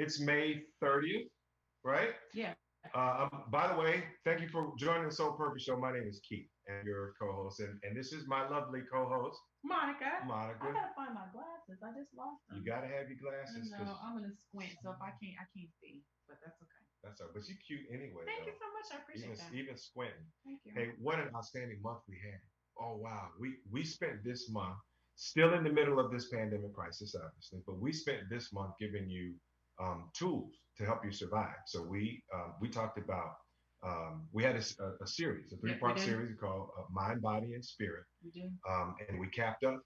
It's May 30th, right? Yeah. By the way, thank you for joining the Soul Purpose Show. My name is Keith, and your co-host, and this is my lovely co-host, Monica, I Monica. gotta find my glasses. I just lost You them. gotta have your I glasses know because I'm gonna squint, so if I can't see, but that's okay. that's all. But you cute anyway, Thank you though. so much. I Even appreciate that. even squinting. Thank you. Hey, what an outstanding month we had. Oh wow, we spent this month still in the middle of this pandemic crisis, obviously, but we spent this month giving you tools to help you survive. So we talked about we had a series, a Yep, we three-part did. series called Mind, Body, and Spirit, We did. and we capped off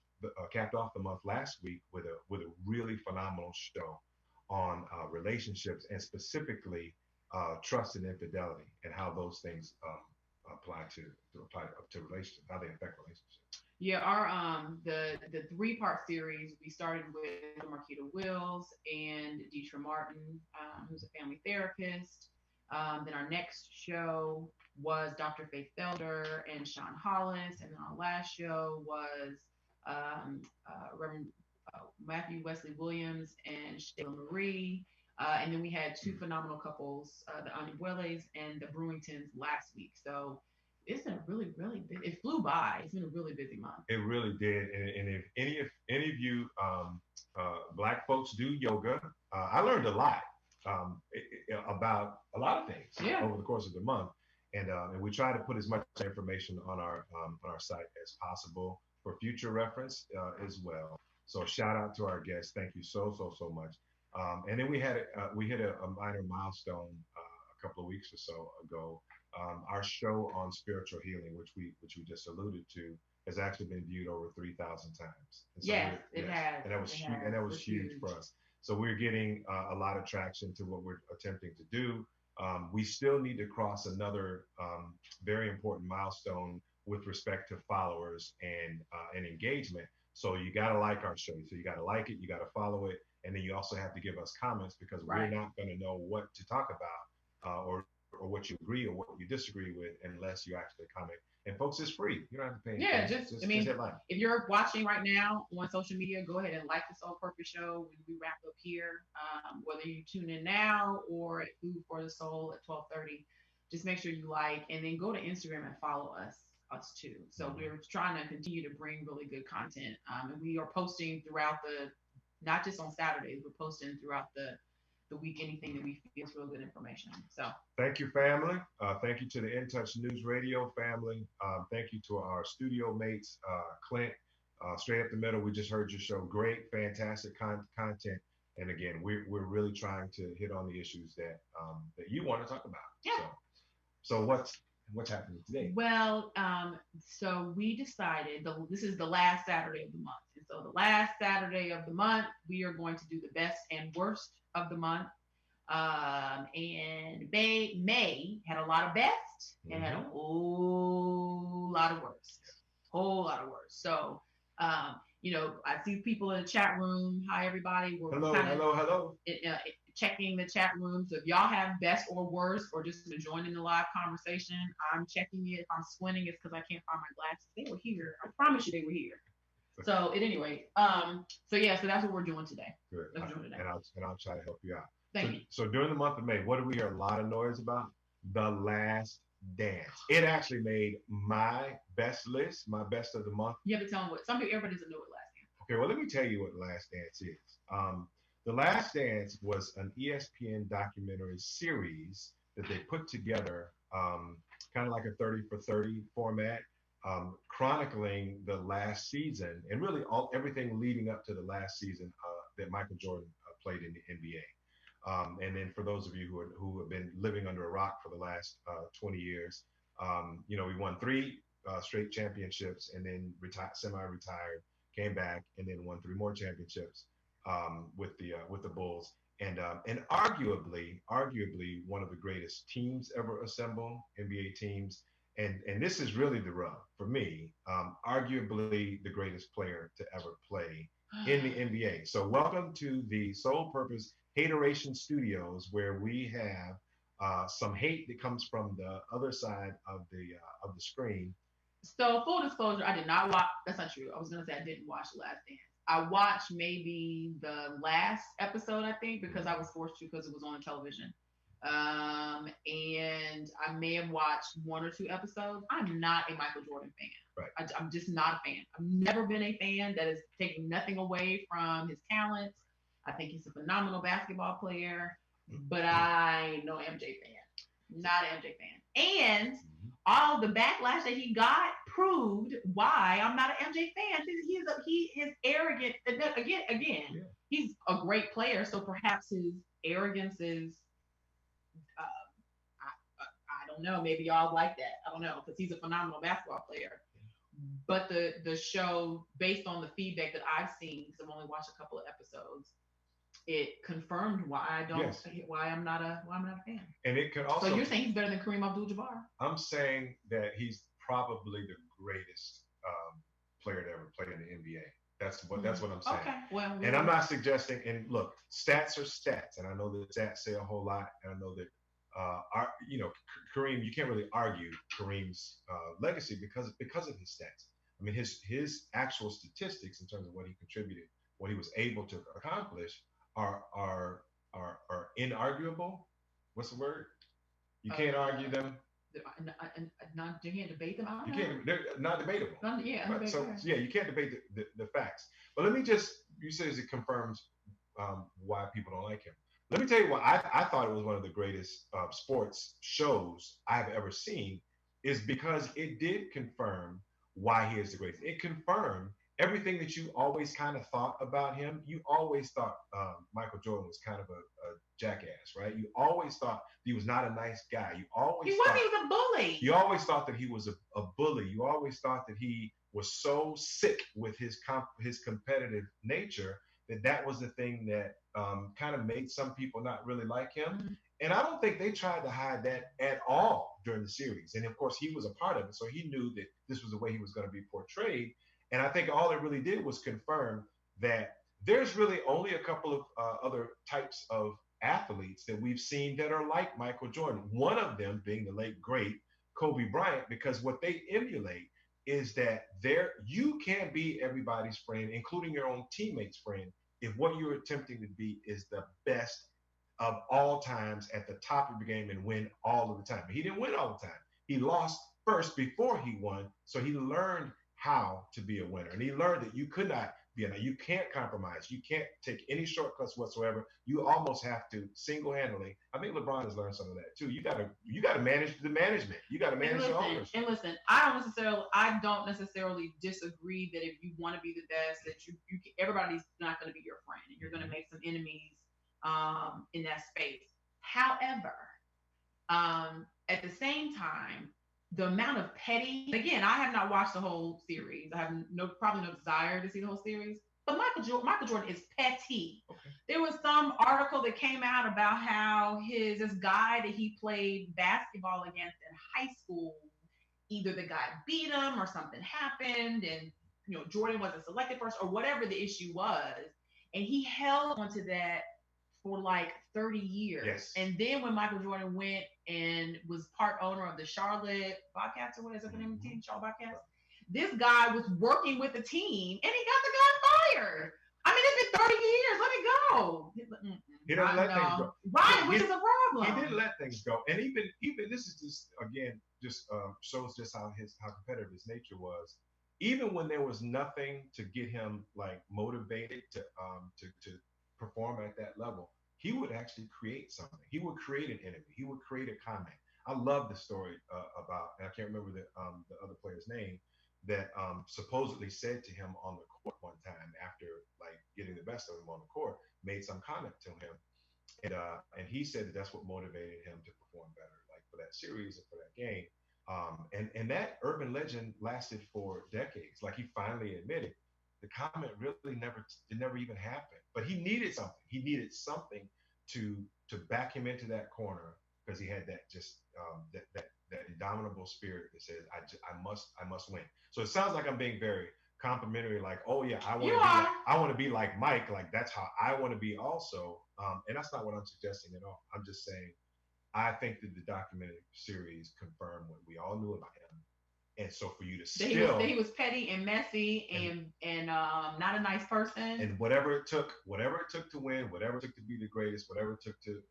the month last week with a really phenomenal show on relationships and specifically trust and infidelity and how those things apply to relationships, how they affect relationships. Yeah, our the three-part series we started with Marquita Wills and Deetra Martin, who's a family therapist. Then our next show was Dr. Faith Felder and Sean Hollis, and then our last show was Reverend Matthew Wesley Williams and Shayla Marie. And then we had two phenomenal couples, the Anibueles and the Brewingtons last week. So it's been a really, really big. It flew by. It's been a really busy month. It really did. And if any of you black folks do yoga, I learned a lot about a lot of things Yeah. over the course of the month, and we try to put as much information on our site as possible for future reference as well. So shout out to our guests. Thank you so much. And then we hit a minor milestone a couple of weeks or so ago. Our show on spiritual healing, which we just alluded to, has actually been viewed over 3,000 times. And so Yes, it has. and that was It huge, has. and that was It's huge for huge. us. So we're getting a lot of traction to what we're attempting to do. We still need to cross another very important milestone with respect to followers and engagement. So you got to like our show. So you got to like it, you got to follow it, and then you also have to give us comments because we're Right. not going to know what to talk about or what you agree or what you disagree with unless you actually comment. And folks, it's free. You don't have to pay anything. Yeah, just I Just hit mean, like. if you're watching right now on social media, go ahead and like the Soul Purpose Show when we wrap up here. Whether you tune in now or at Food for the Soul at 12:30, just make sure you like and then go to Instagram and follow us too. So Mhm. we're trying to continue to bring really good content, and we are posting throughout the not just on Saturdays, we're posting throughout the week anything that we feel is real good information. So Thank you, family. Thank you to the In Touch News Radio family. Thank you to our studio mates, Clint, straight up the middle. We just heard your show. Great, fantastic content. And again, we're really trying to hit on the issues that you want to talk about. yeah. So what's happening today? Well, so we decided this is the last Saturday of the month. And so the last Saturday of the month, we are going to do the best and worst of the month. And May had a lot of best and had a Mhm. whole lot of worst. Whole lot of worst. So, I see people in the chat room. Hi, everybody. We're Hello, kind of hello, hello. checking the chat room. So if y'all have best or worst or just joining the live conversation, I'm checking it. If I'm squinting, it's because I can't find my glasses. They were here. I promise you they were here. So at any rate, so that's what we're doing today. Good. That's what we're doing today. And I'll try to help you out. Thank you. So during the month of May, what do we hear a lot of noise about? The Last Dance. It actually made my best list, my best of the month. You have to tell them what everybody doesn't know what last name. Okay, well, let me tell you what Last Dance is. The Last Dance was an ESPN documentary series that they put together, kind of like a 30 for 30 format, chronicling the last season and really everything leading up to the last season that Michael Jordan played in the NBA. And then for those of you who have been living under a rock for the last 20 years, we won three straight championships and then semi-retired, came back and then won three more championships with the Bulls. And arguably one of the greatest teams ever assembled, NBA teams. And this is really the rub for me, arguably the greatest player to ever play in the NBA. So welcome to the Soul Purpose Hateration Studios, where we have some hate that comes from the other side of the screen. So full disclosure, I did not watch. That's not true. I was gonna say I didn't watch The Last Dance. I watched maybe the last episode, I think, because I was forced to because it was on television. And I may have watched one or two episodes. I'm not a Michael Jordan fan. Right. I'm just not a fan. I've never been a fan. That is taking nothing away from his talents. I think he's a phenomenal basketball player, but I no MJ fan. Not an MJ fan. And all the backlash that he got proved why I'm not an MJ fan. He is arrogant. Again, Yeah. he's a great player, so perhaps his arrogance is. I don't know. Maybe y'all like that. I don't know because he's a phenomenal basketball player. But the show, based on the feedback that I've seen, because I've only watched a couple of episodes, it confirmed why I don't Yes. why I'm not a fan. And it could also. So you're saying he's better than Kareem Abdul-Jabbar? I'm saying that he's probably the greatest player to ever play in the NBA. That's what I'm saying. Okay. Well, And I'm not suggesting. And look, stats are stats, and I know that stats say a whole lot. And I know that Kareem, you can't really argue Kareem's legacy because of his stats. I mean, his actual statistics in terms of what he contributed, what he was able to accomplish, are inarguable. What's the word? You can't argue them. You can't debate them. You can't. They're not debatable. Yeah. Right. So yeah, you can't debate the facts. But let me just. You say it confirms why people don't like him. Let me tell you what I thought it was one of the greatest sports shows I've ever seen, is because it did confirm why he is the greatest. It confirmed everything that you always kind of thought about him. You always thought Michael Jordan was kind of a jackass, right? You always thought he was not a nice guy. You always he was a bully. You always thought that he was a bully. You always thought that he was so sick with his competitive nature that was the thing that kind of made some people not really like him. Mm-hmm. And I don't think they tried to hide that at all during the series. And of course, he was a part of it. So he knew that this was the way he was going to be portrayed. And I think all it really did was confirm that there's really only a couple of other types of athletes that we've seen that are like Michael Jordan. One of them being the late, great Kobe Bryant, because what they emulate is that you can't be everybody's friend, including your own teammates' friend, if what you're attempting to be is the best of all times at the top of the game and win all of the time. He didn't win all the time. He lost first before he won. So he learned how to be a winner. And he learned that you could not be you can't compromise. You can't take any shortcuts whatsoever. You almost have to single-handedly. I think LeBron has learned some of that too. You gotta manage the management. You gotta manage the owners. And listen, I don't necessarily disagree that if you want to be the best, that you everybody's not going to be your friend, and you're going to make some enemies in that space. However, at the same time, the amount of petty, again, I have not watched the whole series. I have probably no desire to see the whole series. But Michael Jordan is petty. Okay. There was some article that came out about how this guy that he played basketball against in high school, either the guy beat him or something happened, and Jordan wasn't selected first or whatever the issue was, and he held onto that for like 30 years. Yes. And then when Michael Jordan went and was part owner of the Charlotte Bobcats, or what is that the name of the team? Charlotte Bobcats. This guy was working with the team and he got the guy fired. I mean, it's been 30 years. Let it go. He doesn't let things go. Right, which is a problem. He didn't let things go. And even this is just, again, shows just how competitive his nature was. Even when there was nothing to get him like motivated to perform at that level, he would actually create something. He would create an enemy. He would create a comment. I love the story about, and I can't remember the other player's name, that supposedly said to him on the court one time after like getting the best of him on the court, made some comment to him, and he said that that's what motivated him to perform better, like for that series and for that game. And that urban legend lasted for decades. Like he finally admitted the comment really never even happened. But he needed something. He needed something to back him into that corner, because he had that just that indomitable spirit that says I must win. So it sounds like I'm being very complimentary, like, oh yeah, I want to be like Mike, like that's how I want to be also. And that's not what I'm suggesting at all. I'm just saying I think that the documentary series confirmed what we all knew about him, And so for you to that he was petty and messy and not a nice person. And whatever it took to win, whatever it took to be the greatest, whatever it took to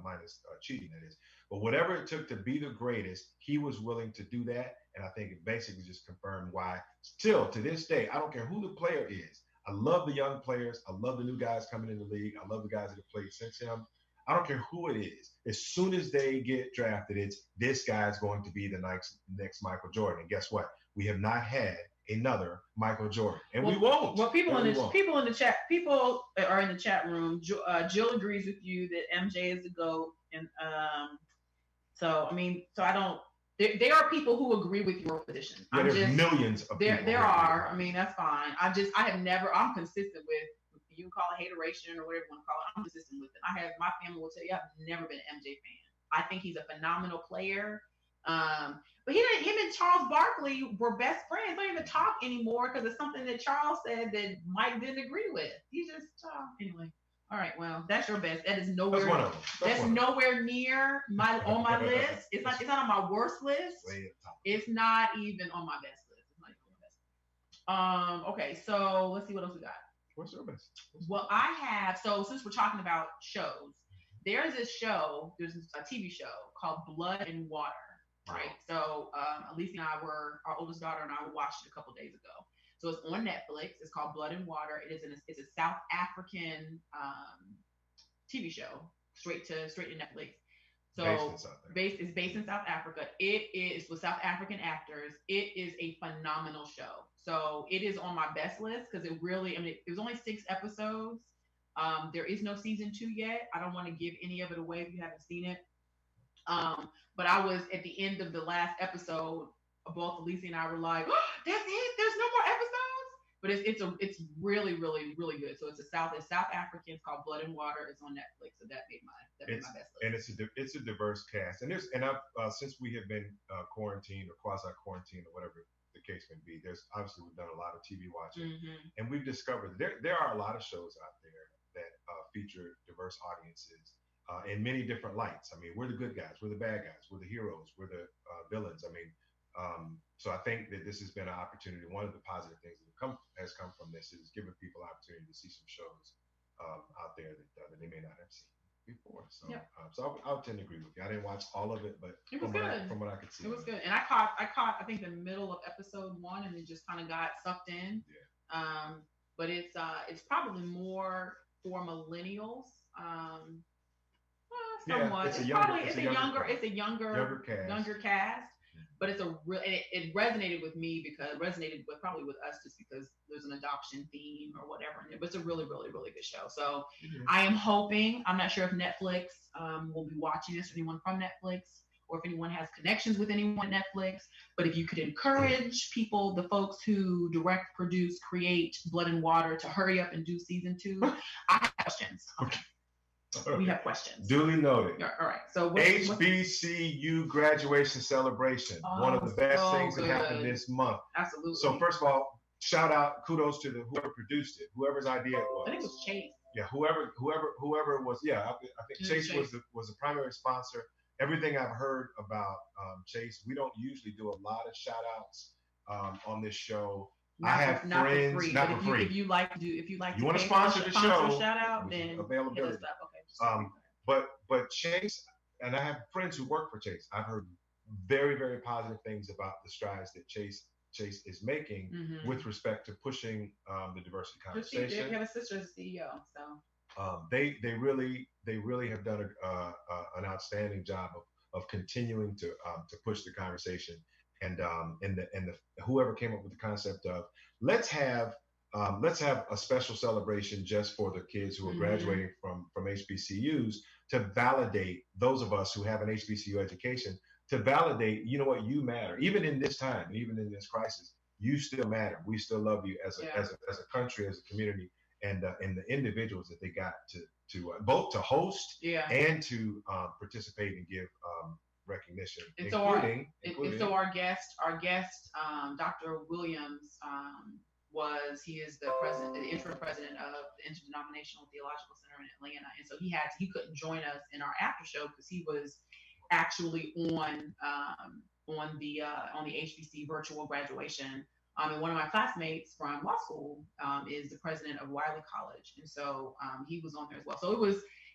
minus cheating, that is. But whatever it took to be the greatest, he was willing to do that. And I think it basically just confirmed why, still to this day, I don't care who the player is. I love the young players. I love the new guys coming in the league. I love the guys that have played since him. I don't care who it is. As soon as they get drafted, it's this guy's going to be the next Michael Jordan. And guess what? We have not had another Michael Jordan, and we won't. Well, people in the chat room. Jill agrees with you that MJ is the GOAT, and so I don't. There are people who agree with your position. Yeah, there's millions of people. There are. I mean, that's fine. I'm consistent with. You call it hateration or whatever you want to call it. I'm consistent with it. My family will tell you I've never been an MJ fan. I think he's a phenomenal player. But him and Charles Barkley were best friends. They don't even talk anymore because it's something that Charles said that Mike didn't agree with. He just anyway. All right, well, that's your best. That is nowhere. That's nowhere near on my list. It's not on my worst list. It's not even on my best list. It's not even on my best. Okay, so let's see what else we got. What's your best? Well, I have. So since we're talking about shows, there's a TV show called Blood and Water. Right. So Alicia and our oldest daughter and I watched it a couple days ago. So it's on Netflix. It's called Blood and Water. It's a South African TV show, straight to Netflix. So it's based in South Africa. It is with South African actors. It is a phenomenal show. So it is on my best list because it was only 6 episodes. There is no season 2 yet. I don't want to give any of it away if you haven't seen it. But I was at the end of the last episode, both Alicia and I were like, oh, that's it. There's no more episodes. But it's really, really, really good. So it's South African. It's called Blood and Water. It's on Netflix. So that made my best list. And it's a diverse cast. And I've since we have been quarantined or quasi quarantined or whatever the case may be, we've done a lot of TV watching, and we've discovered there are a lot of shows out there that feature diverse audiences. In many different lights. I mean, we're the good guys, we're the bad guys, we're the heroes, we're the villains. I mean, so I think that this has been an opportunity. One of the positive things that has come from this is giving people an opportunity to see some shows out there that they may not have seen before. So, so I would tend to agree with you. I didn't watch all of it, but from what I could see, it was good. And I caught I think the middle of episode 1, and it just kind of got sucked in. Yeah. But it's probably more for millennials. Somewhat. It's a younger cast, but it resonated with me because it resonated with us just because there's an adoption theme or whatever. But it's a really, really, really good show. So I am hoping. I'm not sure if Netflix will be watching this, or anyone from Netflix, or if anyone has connections with anyone at Netflix. But if you could encourage people, the folks who direct, produce, create Blood and Water, to hurry up and do season 2. I have questions. Okay. We have questions. Duly noted. All right. So HBCU graduation celebration. One of the best things that happened this month. Absolutely. So first of all, shout out, kudos to whoever produced it, whoever's idea it was. I think it was Chase. Yeah, whoever it was. Yeah, I think Chase was the primary sponsor. Everything I've heard about Chase, we don't usually do a lot of shout outs on this show. I have friends, not for free. If you want to sponsor the show, shout out, then availability. Okay. But Chase, and I have friends who work for Chase. I've heard very, very positive things about the strides that Chase is making with respect to pushing the diversity conversation. You have a sister as CEO, so they really have done an outstanding job of continuing to push the conversation. And whoever came up with the concept of let's have a special celebration just for the kids who are graduating from HBCUs, to validate those of us who have an HBCU education, to validate, you know what, you matter. Even in this time, even in this crisis, you still matter. We still love you as a country, as a community, and the individuals that they got to both to host and to participate and give recognition, including our guest, Dr. Williams, he is the interim president of the Interdenominational Theological Center in Atlanta, and so he couldn't join us in our after show because he was actually on the HBC virtual graduation. And one of my classmates from law school is the president of Wiley College, and so he was on there as well. So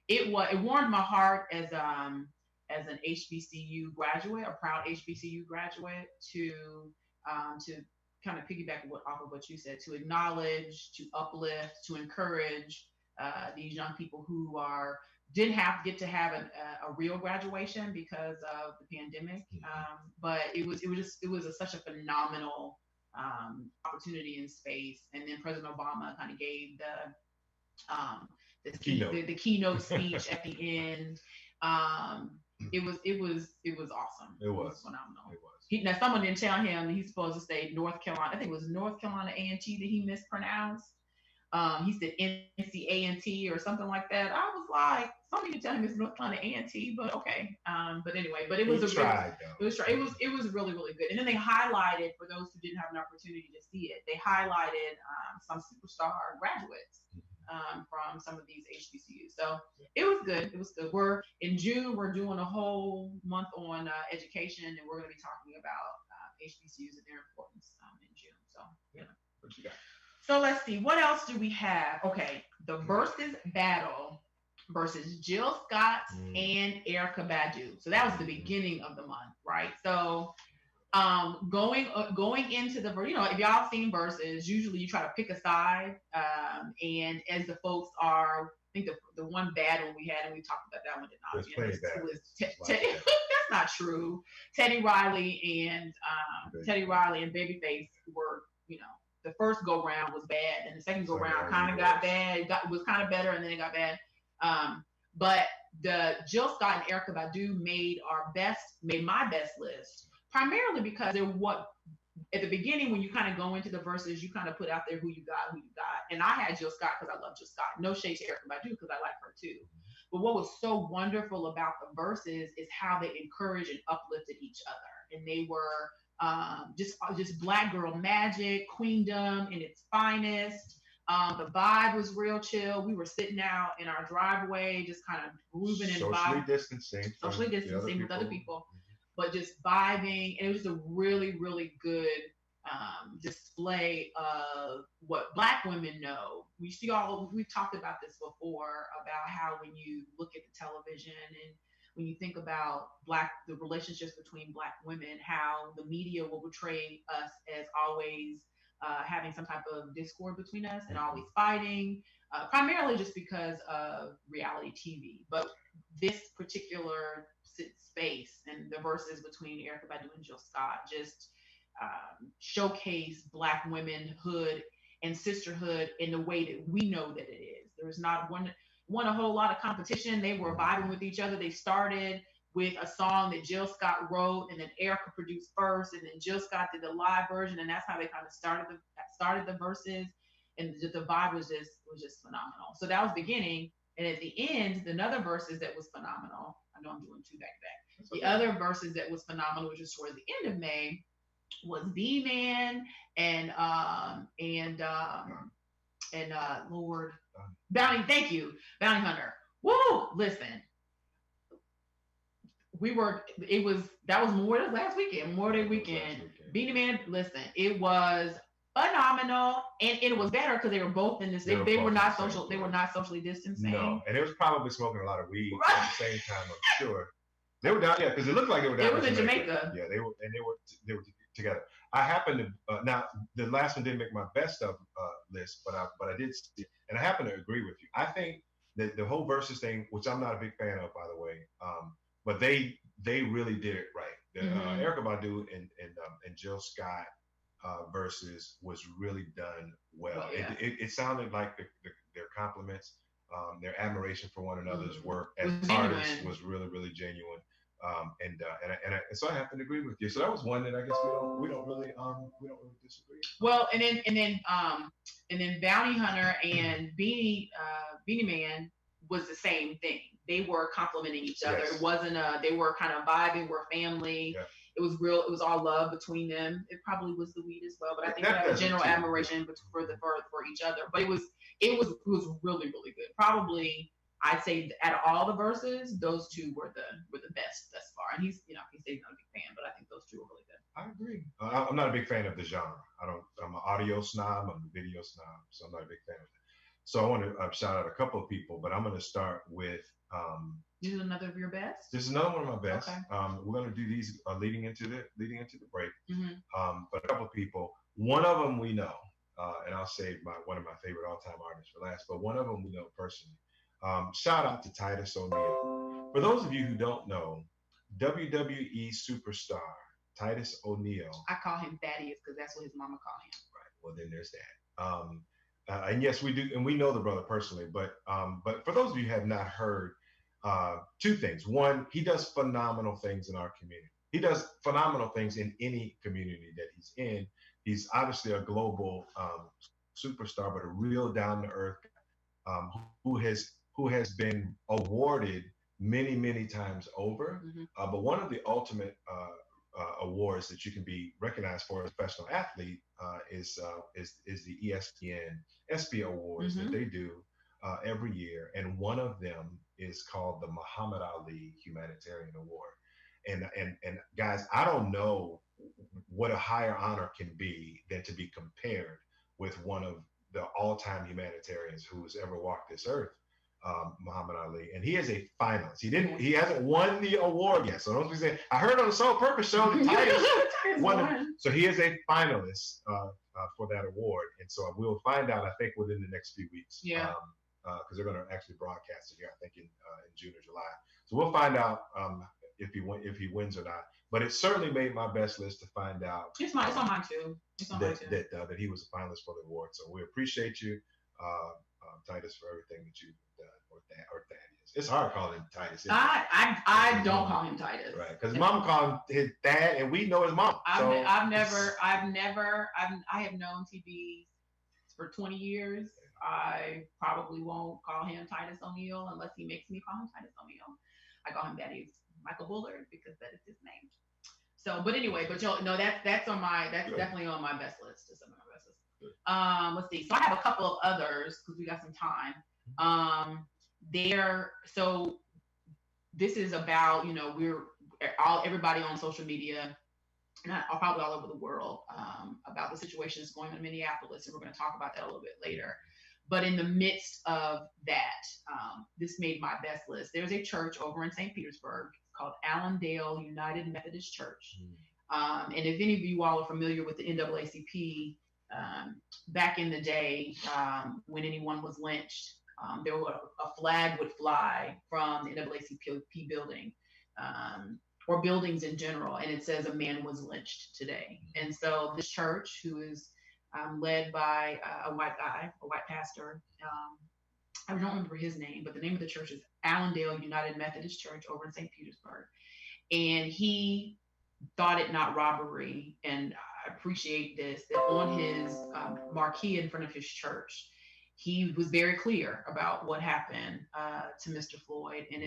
it warmed my heart as an HBCU graduate, a proud HBCU graduate, to kind of piggyback off of what you said, to acknowledge, to uplift, to encourage these young people who didn't get to have a real graduation because of the pandemic. But it was such a phenomenal opportunity and space. And then President Obama kind of gave the keynote speech at the end. It was awesome. It was phenomenal. It was. Now someone didn't tell him he's supposed to say North Carolina. I think it was North Carolina A&T that he mispronounced. He said NCANT or something like that. I was like, somebody could tell him it's North Carolina A&T, but okay. But anyway, but it was it was really, really good. And then they highlighted, for those who didn't have an opportunity to see it, they highlighted some superstar graduates from some of these HBCUs. So it was good. It was good. In June, we're doing a whole month on education, and we're going to be talking about HBCUs and their importance in June. So yeah. What you got? So let's see, what else do we have? Okay, the versus battle versus Jill Scott and Erykah Badu. So that was the beginning of the month, right? So going into the, if y'all seen versus, usually you try to pick a side, and as the folks are, I think the one bad one we had, and we talked about that one at nauseam, was Teddy. That's not true. Teddy Riley and Babyface were, the first go round was bad, and the second go round kind of got bad. It was kind of better, and then it got bad. But the Jill Scott and Erykah Badu made my best list, primarily because they're at the beginning, when you kind of go into the verses, you kind of put out there who you got, and I had Jill Scott because I love Jill Scott. No shade to Erykah Badu because I like her too. But what was so wonderful about the verses is how they encouraged and uplifted each other, and they were just Black girl magic, queendom in its finest. The vibe was real chill. We were sitting out in our driveway, just kind of grooving and socially distancing with other people, but just vibing. And it was a really, really good display of what Black women know. We've talked about this before, about how when you look at the television and when you think about the relationships between Black women, how the media will portray us as always having some type of discord between us and always fighting, primarily just because of reality TV. But this particular space and the verses between Erykah Badu and Jill Scott just showcase Black womanhood and sisterhood in the way that we know that it is. There's not a whole lot of competition. They were vibing with each other. They started with a song that Jill Scott wrote, and then Erykah produced first, and then Jill Scott did the live version, and that's how they kind of started the verses, and the vibe was just phenomenal. So that was the beginning, and at the end, another verses that was phenomenal. I know I'm doing two back to back. The other verses that was phenomenal, which was towards the end of May, was B-Man and Lord Bounty. Thank you, Bounty Hunter. Woo! Listen, that was Memorial Day weekend. Beanie Man, listen, it was phenomenal, and it was better because they were both in this. They were not socially distancing. No, and they was probably smoking a lot of weed at the same time. I'm sure they were down. Yeah, because it looked like they were down. It was in Jamaica. Yeah, they were together. I happened to now the last one didn't make my best of list, but I did see it, and I happen to agree with you. I think that the whole versus thing, which I'm not a big fan of, by the way, but they really did it right. The Erykah Badu and Jill Scott versus was really done well. Yeah. It sounded like their compliments, their admiration for one another's work as artists was really, really genuine. And so I have to agree with you. So that was one that I guess we don't really disagree. Well, and then Bounty Hunter and Beanie Man was the same thing. They were complimenting each other. Yes. It wasn't they were kind of vibing, we're family. Yeah. It was real. It was all love between them. It probably was the weed as well, but I think they had a general admiration for each other. But it was really, really good. Probably, I'd say out of all the verses, those two were the best thus far. And he's, he said he's not a big fan, but I think those two are really good. I agree. I'm not a big fan of the genre. I'm an audio snob. I'm a video snob, so I'm not a big fan of it. So I want to shout out a couple of people, but I'm going to start with. This is another of your best. This is another one of my best. Okay. We're going to do these leading into the break. Mm-hmm. But a couple of people. One of them we know, and I'll save one of my favorite all-time artists for last. But one of them we know personally. Shout out to Titus O'Neil. For those of you who don't know, WWE superstar Titus O'Neil. I call him Thaddeus because that's what his mama called him. Right. Well, then there's that. And yes, we do, and we know the brother personally. But for those of you who have not heard, two things. One, he does phenomenal things in our community. He does phenomenal things in any community that he's in. He's obviously a global superstar, but a real down-to-earth who has been awarded many times over. Mm-hmm. But one of the ultimate awards that you can be recognized for as a professional athlete is the ESPN ESPY Awards Mm-hmm. that they do every year, and one of them is called the Muhammad Ali Humanitarian Award. And guys, I don't know what a higher honor can be than to be compared with one of the all-time humanitarians who's ever walked this earth, Muhammad Ali, and he is a finalist. He hasn't won the award yet. So don't be saying, I heard on the Soul Purpose show that Titus won. So he is a finalist for that award, and so we'll find out, I think, within the next few weeks. Yeah. Because they're going to actually broadcast it here, I think, in June or July. So we'll find out if he wins or not. But it certainly made my best list to find out. It's on mine too. That he was a finalist for the award. So we appreciate you, Titus, for everything that you've done, or Thaddeus. It's hard calling him Titus. I don't call him Titus. Right, because his mom called him his dad, and we know his mom. I have known TB for 20 years. I probably won't call him Titus O'Neil unless he makes me call him Titus O'Neil. I call him Daddy's Michael Bullard because that is his name. So, but anyway, that's definitely on my best list. Some of my best list. Let's see. So I have a couple of others because we got some time. So this is about, everybody on social media, and probably all over the world, about the situation that's going on in Minneapolis, and we're going to talk about that a little bit later. But in the midst of that, this made my best list. There's a church over in St. Petersburg called Allendale United Methodist Church. And if any of you all are familiar with the NAACP, back in the day, when anyone was lynched, a flag would fly from the NAACP building, or buildings in general, and it says a man was lynched today. And so this church, who is led by a white pastor. I don't remember his name, but the name of the church is Allendale United Methodist Church over in St. Petersburg. And he thought it not robbery, and I appreciate this, that on his marquee in front of his church, he was very clear about what happened to Mr. Floyd. And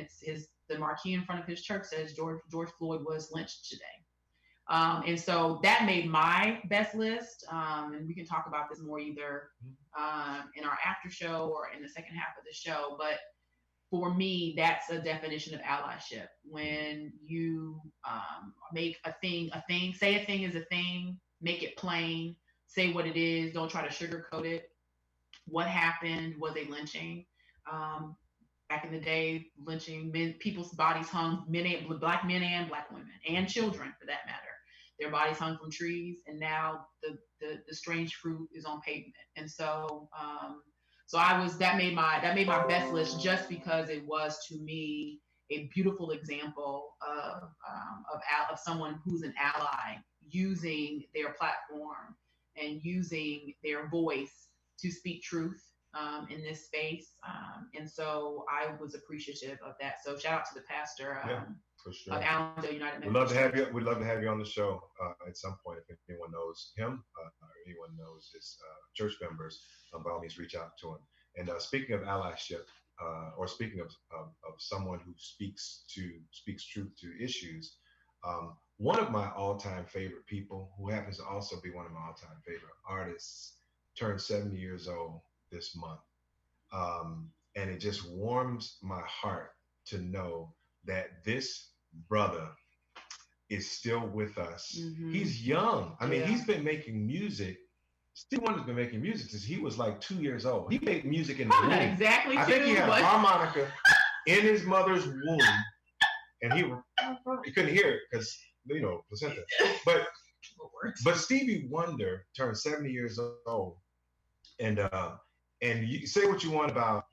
the marquee in front of his church says George Floyd was lynched today. And so that made my best list. And we can talk about this more either in our after show or in the second half of the show. But for me, that's a definition of allyship. When you make a thing, say a thing is a thing, make it plain, say what it is, don't try to sugarcoat it. What happened was a lynching. Back in the day, lynching, people's bodies hung, black men and black women, and children for that matter. Their bodies hung from trees, and now the strange fruit is on pavement. And so, that made my best list, just because it was, to me, a beautiful example of someone who's an ally, using their platform and using their voice to speak truth in this space. And so I was appreciative of that. So shout out to the pastor. For sure. Of Allendale United Methodist. We'd love to have you on the show at some point. If anyone knows him or anyone knows his church members, by all means, reach out to him. And speaking of allyship, or speaking of someone who speaks truth to issues, one of my all-time favorite people, who happens to also be one of my all-time favorite artists, turned 70 years old this month. and it just warms my heart to know that this brother is still with us. He's young. I mean, he's been making music. Steve Wonder's been making music since he was like 2 years old. He made music in the womb. Exactly. I think he had a harmonica in his mother's womb, and he couldn't hear it because placenta. But Stevie Wonder turned 70 years old, and you say what you want about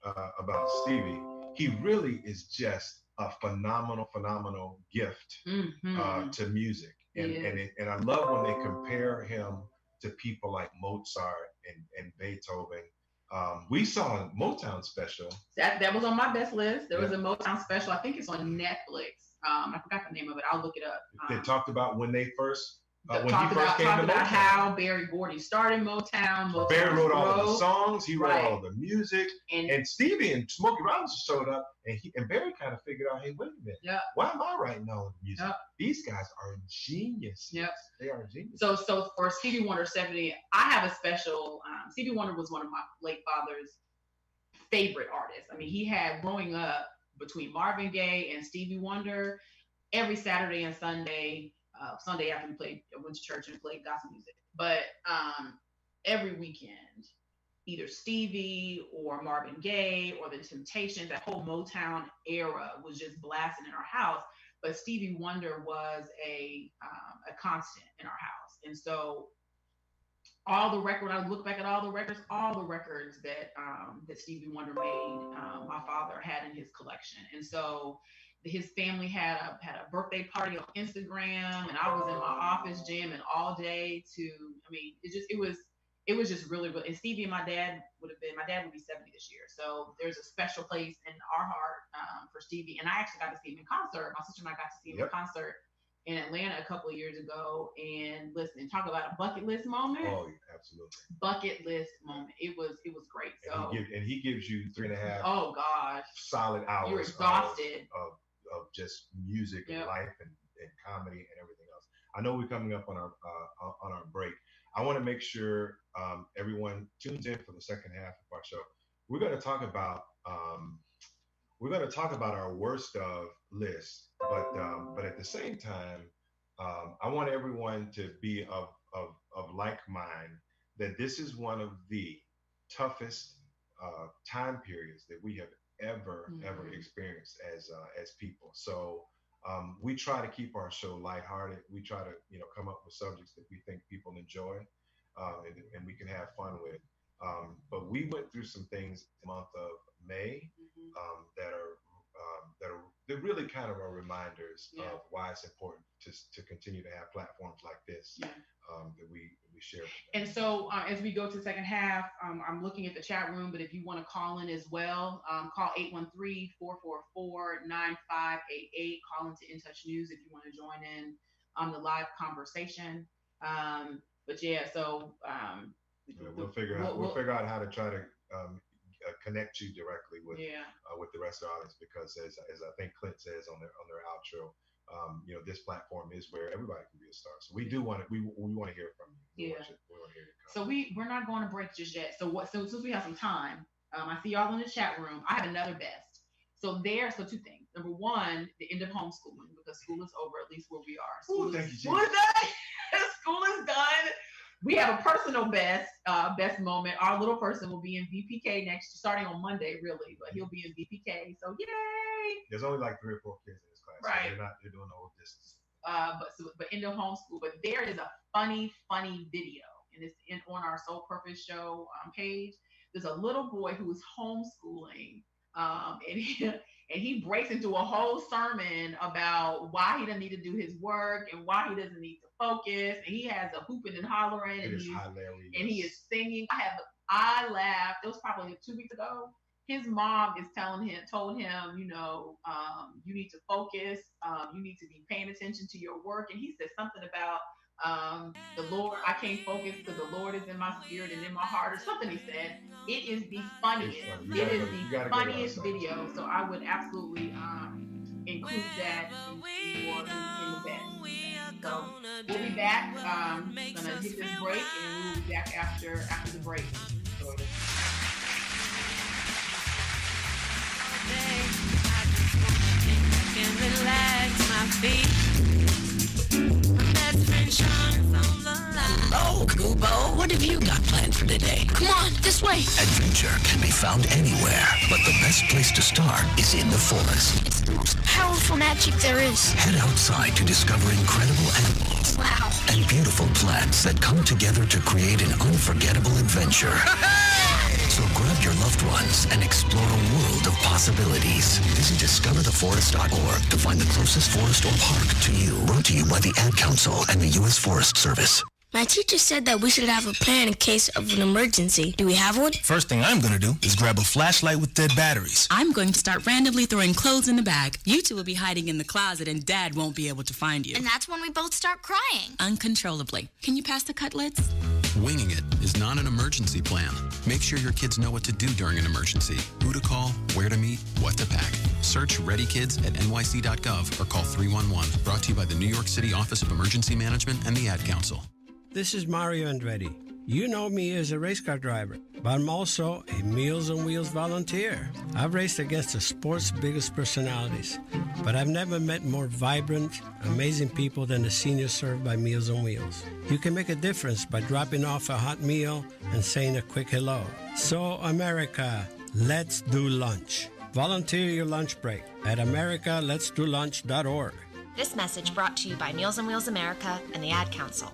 Stevie, he really is just a phenomenal gift to music, and I love when they compare him to people like Mozart and Beethoven. We saw a Motown special. That was on my best list. There was a Motown special. I think it's on Netflix. I forgot the name of it. I'll look it up. They talked about when they first talked about how Berry Gordy started Motown. Berry wrote all of the songs. He wrote all the music. And Stevie and Smokey Robinson showed up, and Berry kind of figured out, hey, wait a minute. Yep. Why am I writing all the music? Yep. These guys are geniuses. Yep. They are geniuses. So for Stevie Wonder 70, I have a special. Stevie Wonder was one of my late father's favorite artists. I mean, he had growing up between Marvin Gaye and Stevie Wonder every Saturday and Sunday. Sunday after I went to church and played gospel music. But every weekend, either Stevie or Marvin Gaye or the Temptations, that whole Motown era was just blasting in our house. But Stevie Wonder was a constant in our house. And so when I look back at all the records that Stevie Wonder made, my father had in his collection. And so his family had a birthday party on Instagram, and I was in my office jamming all day it was just really, really, and Stevie and my dad would be 70 this year. So there's a special place in our heart for Stevie. And I actually got to see him in concert. My sister and I got to see him in concert in Atlanta a couple of years ago. And listen, talk about a bucket list moment. Oh, absolutely. Bucket list moment. It was great. So and he gives you 3.5 oh gosh solid hours. You're exhausted of just music and life and comedy and everything else. I know we're coming up on our break. I want to make sure everyone tunes in for the second half of our show. We're going to talk about our worst of list, but at the same time, I want everyone to be of like mind that this is one of the toughest time periods that we have ever experienced as people. So we try to keep our show lighthearted. We try to come up with subjects that we think people enjoy and we can have fun with. But we went through some things in the month of May that really kind of are reminders of why it's important to continue to have platforms like this that we share. And so as we go to the second half, I'm looking at the chat room, but if you want to call in as well, call 813-444-9588. Call into In Touch News if you want to join in on the live conversation. But so we'll figure out how to try to connect you directly with the rest of the audience, because as I think Clint says on their outro, this platform is where everybody can be a star. So we want to hear from you. We want to hear you. So we're not going to break just yet. So since we have some time, I see y'all in the chat room. I have another best. So two things. Number one, the end of homeschooling, because school is over, at least where we are. School is done. We have a personal best moment. Our little person will be in VPK starting on Monday, really, but he'll be in VPK. So yay! There's only like 3 or 4 kids in this class. Right. So they're doing the whole distance. But end of homeschool. But there is a funny video, and it's on our Soul Purpose Show page. There's a little boy who is homeschooling, and he breaks into a whole sermon about why he doesn't need to do his work and why he doesn't need to focus. And he has a hooping and hollering, and he is singing. I laughed. It was probably 2 weeks ago. His mom is told him, you need to focus. You need to be paying attention to your work. And he said something about the Lord. I can't focus because the Lord is in my spirit and in my heart, or something he said. It is the funniest. It is the funniest video. So I would absolutely include that in the best. So we'll be back. Gonna hit this break, and we'll be back after the break. So day. I just wanna kick back and relax my feet. My best friend Sean is on the line. Hello, Kubo. What have you got planned for today? Come on, this way. Adventure can be found anywhere, but the best place to start is in the forest. It's the most powerful magic there is. Head outside to discover incredible animals. Wow. And beautiful plants that come together to create an unforgettable adventure. So grab your loved ones and explore a world of possibilities. Visit discovertheforest.org to find the closest forest or park to you. Brought to you by the Ad Council and the U.S. Forest Service. My teacher said that we should have a plan in case of an emergency. Do we have one? First thing I'm going to do is grab a flashlight with dead batteries. I'm going to start randomly throwing clothes in the bag. You two will be hiding in the closet and Dad won't be able to find you. And that's when we both start crying. Uncontrollably. Can you pass the cutlets? Winging it is not an emergency plan. Make sure your kids know what to do during an emergency. Who to call, where to meet, what to pack. Search Ready Kids at nyc.gov or call 311. Brought to you by the New York City Office of Emergency Management and the Ad Council. This is Mario Andretti. You know me as a race car driver, but I'm also a Meals on Wheels volunteer. I've raced against the sport's biggest personalities, but I've never met more vibrant, amazing people than the seniors served by Meals on Wheels. You can make a difference by dropping off a hot meal and saying a quick hello. So, America, let's do lunch. Volunteer your lunch break at americaletsdolunch.org. This message brought to you by Meals on Wheels America and the Ad Council.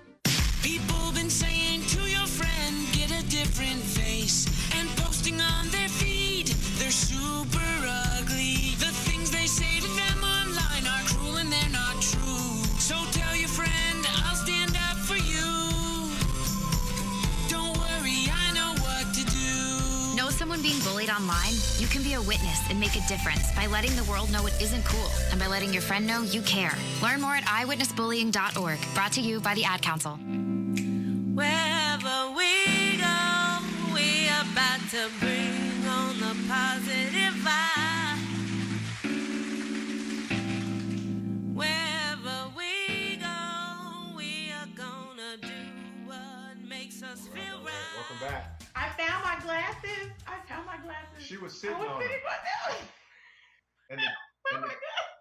People been saying to your friend, get a different face, and posting on their feed, they're super ugly. The things they say to them online are cruel and they're not true. So tell your friend, I'll stand up for you. Don't worry, I know what to do. Know someone being bullied online? You can be a witness and make a difference by letting the world know it isn't cool and by letting your friend know you care. Learn more at eyewitnessbullying.org. Brought to you by the Ad Council. Wherever we go, we about to bring on the positive vibe. Wherever we go, we are gonna do what makes us feel right. Welcome back. I found my glasses. She was sitting I was on sitting them. on them. And Oh my God.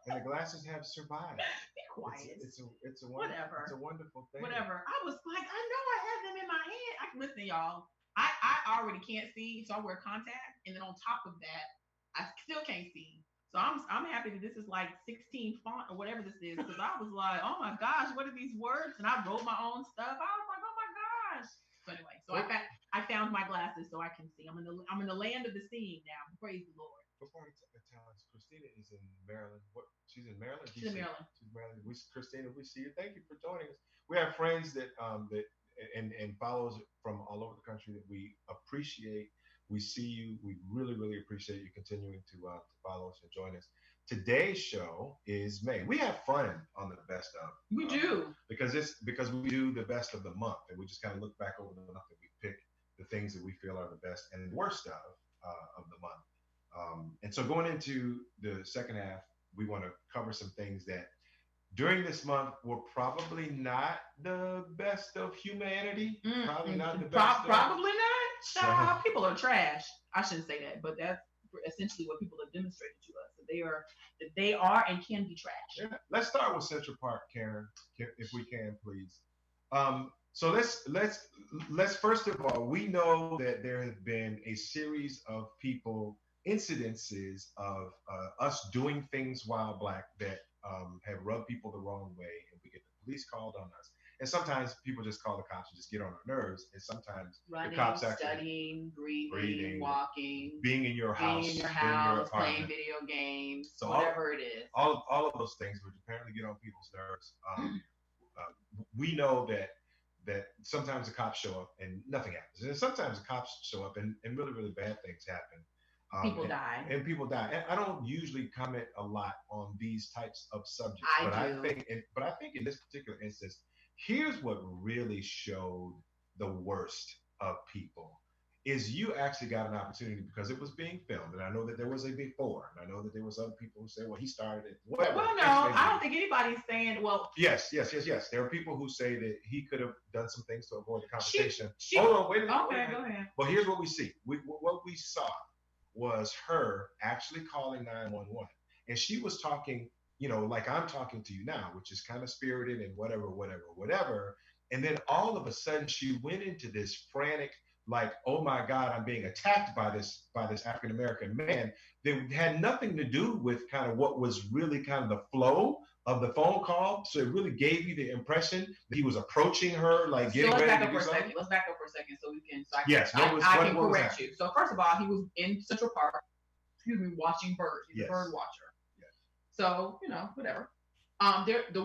and the glasses have survived. Be quiet. It's a Whatever. It's a wonderful thing. Whatever. I was like, I know I have them in my hand. Listen, y'all. I already can't see, so I wear contacts, and then on top of that, I still can't see. So I'm happy that this is like 16 font or whatever this is, because I was like, oh my gosh, what are these words? And I wrote my own stuff. I was like, oh my gosh. So anyway, so I found my glasses so I can see. I'm in the land of the seeing now. Praise the Lord. Before I tell us, Christina is in Maryland. She's in Maryland. She's in Maryland. She's in Maryland. Christina, we see you. Thank you for joining us. We have friends that and followers from all over the country that we appreciate. We see you. We really, really appreciate you continuing to follow us and join us. Today's show is May. We have fun on the best of. We do. Because we do the best of the month, and we just kind of look back over the month and we pick the things that we feel are the best and worst of the month. And so going into the second half, we want to cover some things that during this month were probably not the best of humanity. Probably not the best. Probably not. People are trash. I shouldn't say that, but that's essentially what people have demonstrated to us. That they are and can be trash. Yeah. Let's start with Central Park, Karen, if we can, please. So let's first of all, we know that there have been a series of incidences of us doing things while Black that have rubbed people the wrong way, and we get the police called on us. And sometimes people just call the cops and just get on our nerves. And sometimes running, the cops actually studying, breathing, walking, being in your house, playing video games, so whatever it is. All of those things which apparently get on people's nerves. We know that sometimes the cops show up and nothing happens. And sometimes the cops show up and really, really bad things happen. People die. And people die. And I don't usually comment a lot on these types of subjects. I think in this particular instance, here's what really showed the worst of people is you actually got an opportunity because it was being filmed. And I know that there was a before, and I know that there was other people who say, well, he started it. Whatever. Well, no, I don't think anybody's saying, well. Yes. There are people who say that he could have done some things to avoid the confrontation. Hold on, wait a minute. Okay, go ahead. Well, here's what we see. What we saw was her actually calling 911. And she was talking, like I'm talking to you now, which is kind of spirited and whatever. And then all of a sudden she went into this frantic, like, oh my God, I'm being attacked by this African-American man. That had nothing to do with kind of what was really kind of the flow of the phone call. So it really gave you the impression that he was approaching her, like getting ready to do something. Let's back up for a second so we can, I can correct you. So first of all, he was in Central Park, watching birds. He's a bird watcher. Yes. So, whatever.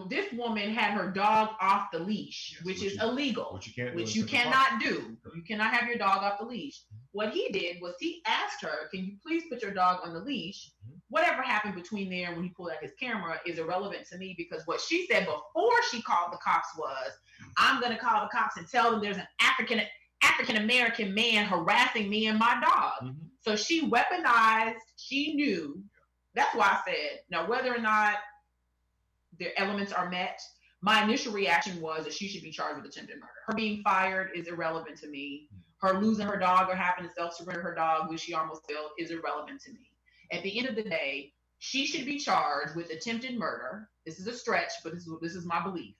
This woman had her dog off the leash, which is illegal, which you cannot do. You cannot have your dog off the leash. What he did was he asked her, can you please put your dog on the leash? Whatever happened between there when he pulled out his camera is irrelevant to me, because what she said before she called the cops was, I'm going to call the cops and tell them there's an African-American man harassing me and my dog. So she weaponized, she knew. That's why I said, now whether or not the elements are met, my initial reaction was that she should be charged with attempted murder. Her being fired is irrelevant to me. Her losing her dog or having to self-surrender her dog, which she almost killed, is irrelevant to me. At the end of the day, she should be charged with attempted murder. This is a stretch, but this is my belief.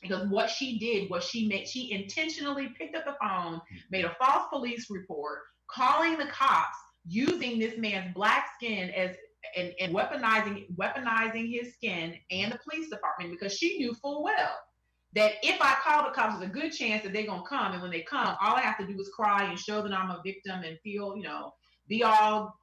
Because what she did was she intentionally picked up the phone, made a false police report, calling the cops, using this man's black skin as and weaponizing his skin and the police department, because she knew full well that if I call the cops, there's a good chance that they're going to come. And when they come, all I have to do is cry and show that I'm a victim and feel, be all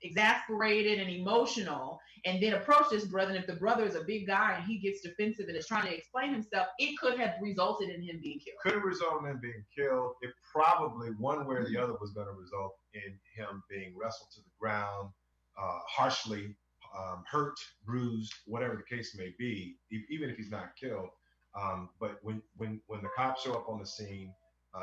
exasperated and emotional, and then approach this brother. And if the brother is a big guy and he gets defensive and is trying to explain himself, it could have resulted in him being killed. Could have resulted in him being killed. It probably, one way or the other, was going to result in him being wrestled to the ground, harshly, hurt, bruised, whatever the case may be, even if he's not killed. But when the cops show up on the scene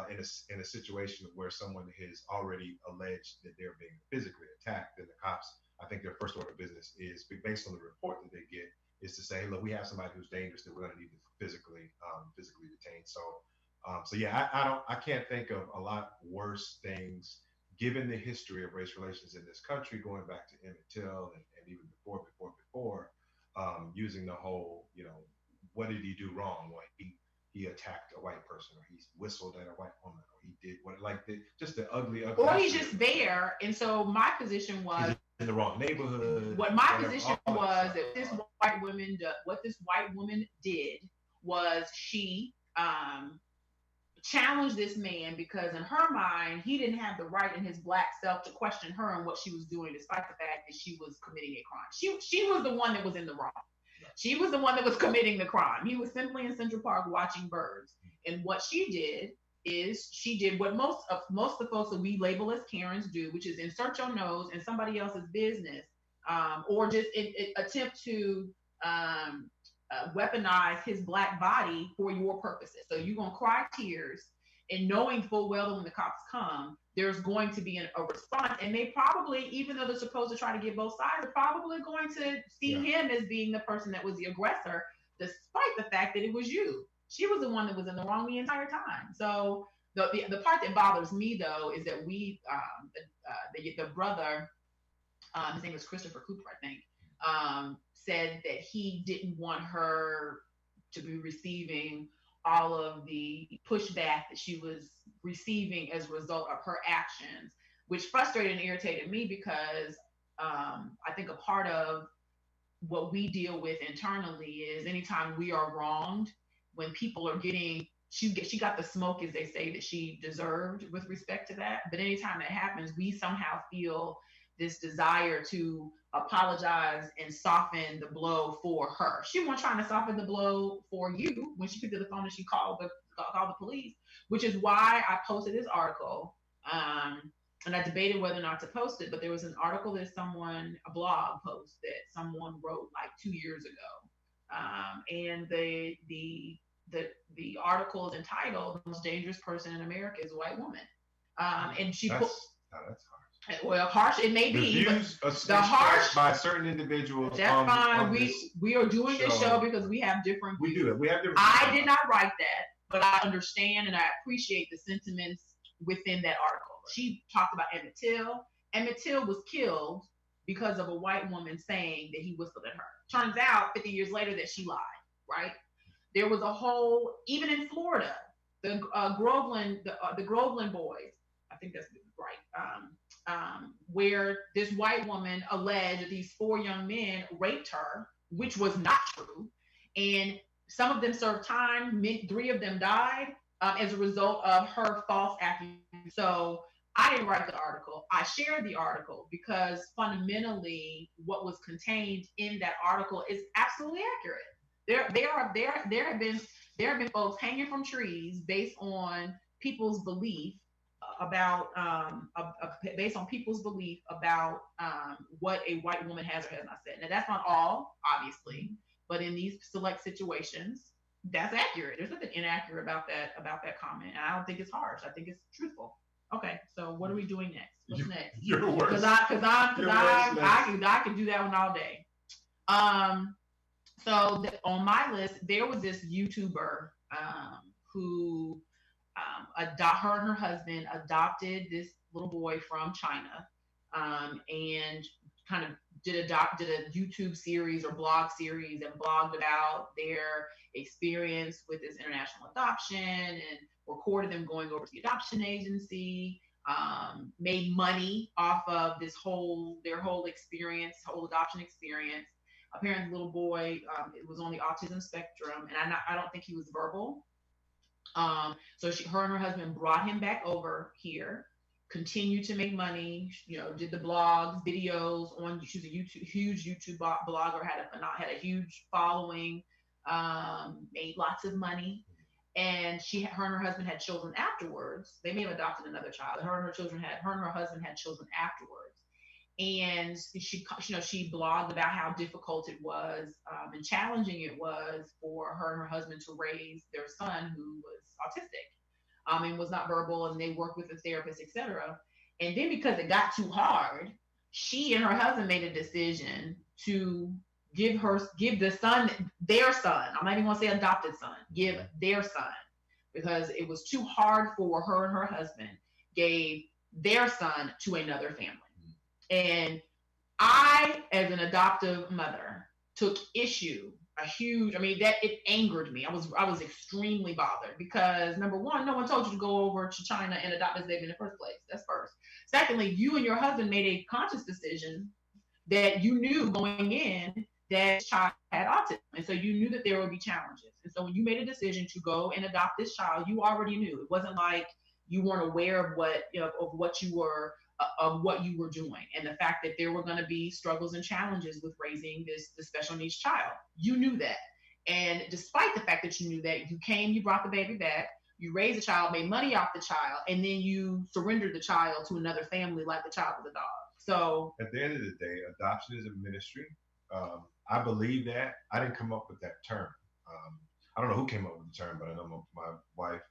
in a situation where someone has already alleged that they're being physically attacked, then the cops, I think their first order of business is, based on the report that they get, is to say, hey, look, we have somebody who's dangerous that we're going to need to physically detain. So yeah, I can't think of a lot worse things, given the history of race relations in this country, going back to Emmett Till and even before, using the whole, what did he do wrong? Well, he attacked a white person, or he whistled at a white woman, or he did just the ugly. Or he's just there. And so my position was, he's in the wrong neighborhood. What my position was that what this white woman did was she challenged this man, because in her mind, he didn't have the right in his black self to question her and what she was doing, despite the fact that she was committing a crime. She was the one that was in the wrong. She was the one that was committing the crime. He was simply in Central Park watching birds. And what she did is she did what most of the folks that we label as Karens do, which is insert your nose in somebody else's business, or just attempt to weaponize his black body for your purposes. So you're going to cry tears, and knowing full well that when the cops come, there's going to be a response. And they probably, even though they're supposed to try to get both sides, they're probably going to see him as being the person that was the aggressor, despite the fact that it was you. She was the one that was in the wrong the entire time. So the part that bothers me, though, is that the brother, his name was Christopher Cooper, I think, said that he didn't want her to be receiving all of the pushback that she was receiving as a result of her actions, which frustrated and irritated me, because I think a part of what we deal with internally is anytime we are wronged, when people are getting, she got the smoke, as they say, that she deserved with respect to that. But anytime that happens, we somehow feel this desire to apologize and soften the blow for her. She wasn't trying to soften the blow for you when she picked up the phone and she called the police, which is why I posted this article. And I debated whether or not to post it, but there was an article that a blog post that someone wrote like 2 years ago. And the article is entitled "The Most Dangerous Person in America is a White Woman." And she that's harsh. Well, harsh it may be, but the harsh by certain individuals. That's fine. We are doing this show because we have different views. We do it. We have different. I did not write that, but I understand and I appreciate the sentiments within that article. She talked about Emmett Till. Emmett Till was killed because of a white woman saying that he whistled at her. Turns out 50 years later that she lied, right? There was a whole, even in Florida, the Groveland boys, I think that's right, where this white woman alleged that these 4 young men raped her, which was not true. And some of them served time, 3 of them died as a result of her false accusation. So I didn't write the article. I shared the article because fundamentally what was contained in that article is absolutely accurate. There have been folks hanging from trees based on people's belief about what a white woman has or has not said. Now that's not all, obviously, but in these select situations, that's accurate. There's nothing inaccurate about that comment. And I don't think it's harsh. I think it's truthful. Okay, so what are we doing next? What's next? You're worse. Because I could do that one all day. So on my list, there was this YouTuber who her and her husband adopted this little boy from China, and kind of did a YouTube series or blog series and blogged about their experience with this international adoption and recorded them going over to the adoption agency, made money off of their whole experience, whole adoption experience. Apparently the little boy, it was on the autism spectrum, and I don't think he was verbal. So her and her husband brought him back over here, continued to make money, did the blogs, videos she was a huge YouTube blogger, had a huge following, made lots of money. And her and her husband had children afterwards. They may have adopted another child. Her and her husband had children afterwards. And she blogged about how difficult it was and challenging it was for her and her husband to raise their son, who was autistic and was not verbal, and they worked with a therapist, etc. And then because it got too hard, she and her husband made a decision to give the son, their son, I'm not even gonna say adopted son, give their son, because it was too hard for her and her husband, gave their son to another family. And I, as an adoptive mother, took issue, it angered me. I was extremely bothered because, number one, no one told you to go over to China and adopt this baby in the first place. That's first. Secondly, you and your husband made a conscious decision that you knew going in that this child had autism. And so you knew that there would be challenges. And so when you made a decision to go and adopt this child, you already knew. It wasn't like you weren't aware of what you were doing, and the fact that there were going to be struggles and challenges with raising the special needs child. You knew that. And despite the fact that you knew that, you brought the baby back, you raised the child, made money off the child, and then you surrendered the child to another family like the child was a dog. So at the end of the day, adoption is a ministry. I believe that. I didn't come up with that term. I don't know who came up with the term, but I know my wife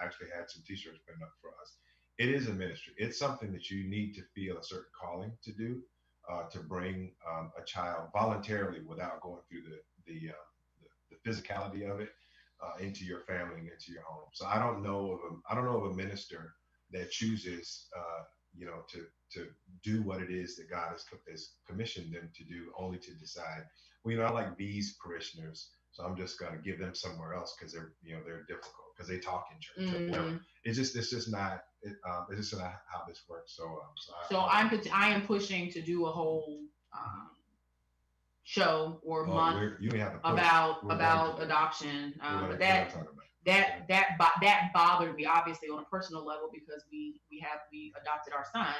actually had some t-shirts printed up for us. It is a ministry. It's something that you need to feel a certain calling to do, to bring a child voluntarily without going through the physicality of it into your family and into your home. So I don't know of a minister that chooses, to do what it is that God has commissioned them to do, only to decide, well, I like these parishioners, so I'm just going to give them somewhere else because they're difficult because they talk in church. Mm-hmm. It's just not how this works. I am pushing to do a whole show or month about adoption. That bothered me, obviously, on a personal level, because we adopted our son,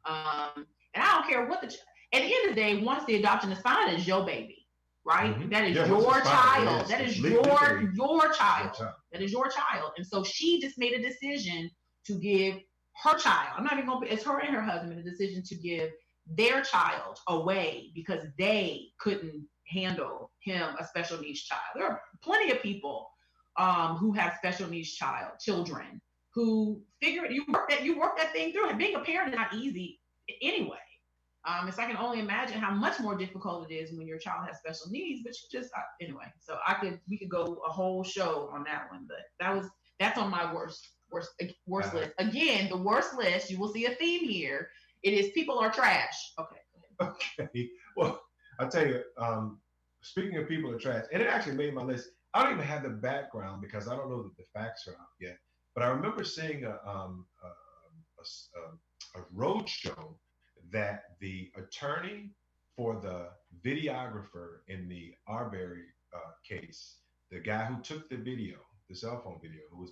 and I don't care what at the end of the day, once the adoption is fine, it's your baby, right? Mm-hmm. That is your child. That is your child. That is your child. And so she just made a decision to give her child. I'm not even going to. It's her and her husband made a decision to give their child away because they couldn't handle him, a special needs child. There are plenty of people who have special needs children who figure you work that thing through. And being a parent is not easy anyway. So I can only imagine how much more difficult it is when your child has special needs. But anyway. So we could go a whole show on that one. But that's on my worst Worst list. Again, the worst list. You will see a theme here. It is people are trash. Okay. Okay. Well, I'll tell you. Speaking of people are trash, and it actually made my list. I don't even have the background because I don't know that the facts are out yet. But I remember seeing a road show that the attorney for the videographer in the Arbery case, the guy who took the video, the cell phone video, who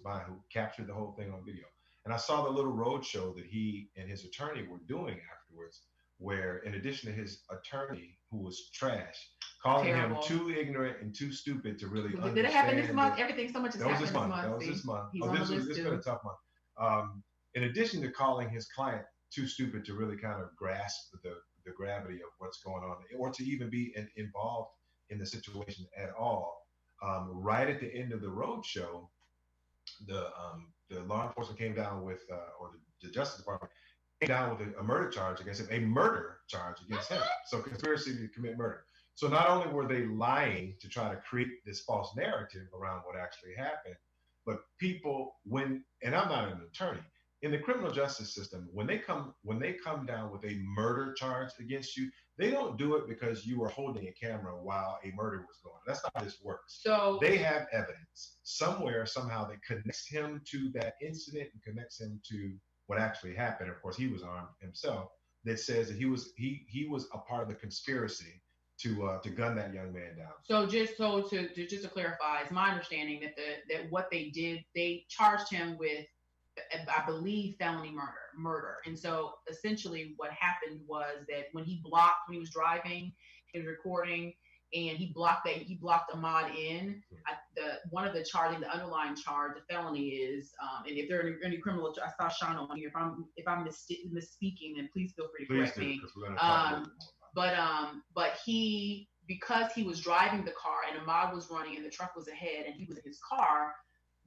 captured the whole thing on video. And I saw the little road show that he and his attorney were doing afterwards, where in addition to his attorney, who was trash, calling him too ignorant and too stupid to really understand. Did it happen this month? Everything so much has happened this month. That was this month. He's on the list This too. been a tough month. In addition to calling his client too stupid to really kind of grasp the gravity of what's going on, or to even be involved in the situation at all, right at the end of the road show, the law enforcement came down with, or the Justice Department came down with a murder charge against him, a murder charge against him. So conspiracy to commit murder. So not only were they lying to try to create this false narrative around what actually happened, but people, and I'm not an attorney, in the criminal justice system, when they come down with a murder charge against you, they don't do it because you were holding a camera while a murder was going on. That's not how this works. So they have evidence somewhere, somehow, that connects him to that incident and connects him to what actually happened. Of course, he was armed himself. That says that he was a part of the conspiracy to gun that young man down. So just to clarify, it's my understanding that what they did, they charged him with, I believe, felony murder. And so essentially what happened was that when he was driving, he was recording, and he blocked Ahmaud in. The underlying charge, the felony is, and if there are any criminal, I saw Sean on here. If I'm misspeaking, then please feel free to correct me. But because he was driving the car and Ahmaud was running and the truck was ahead and he was in his car,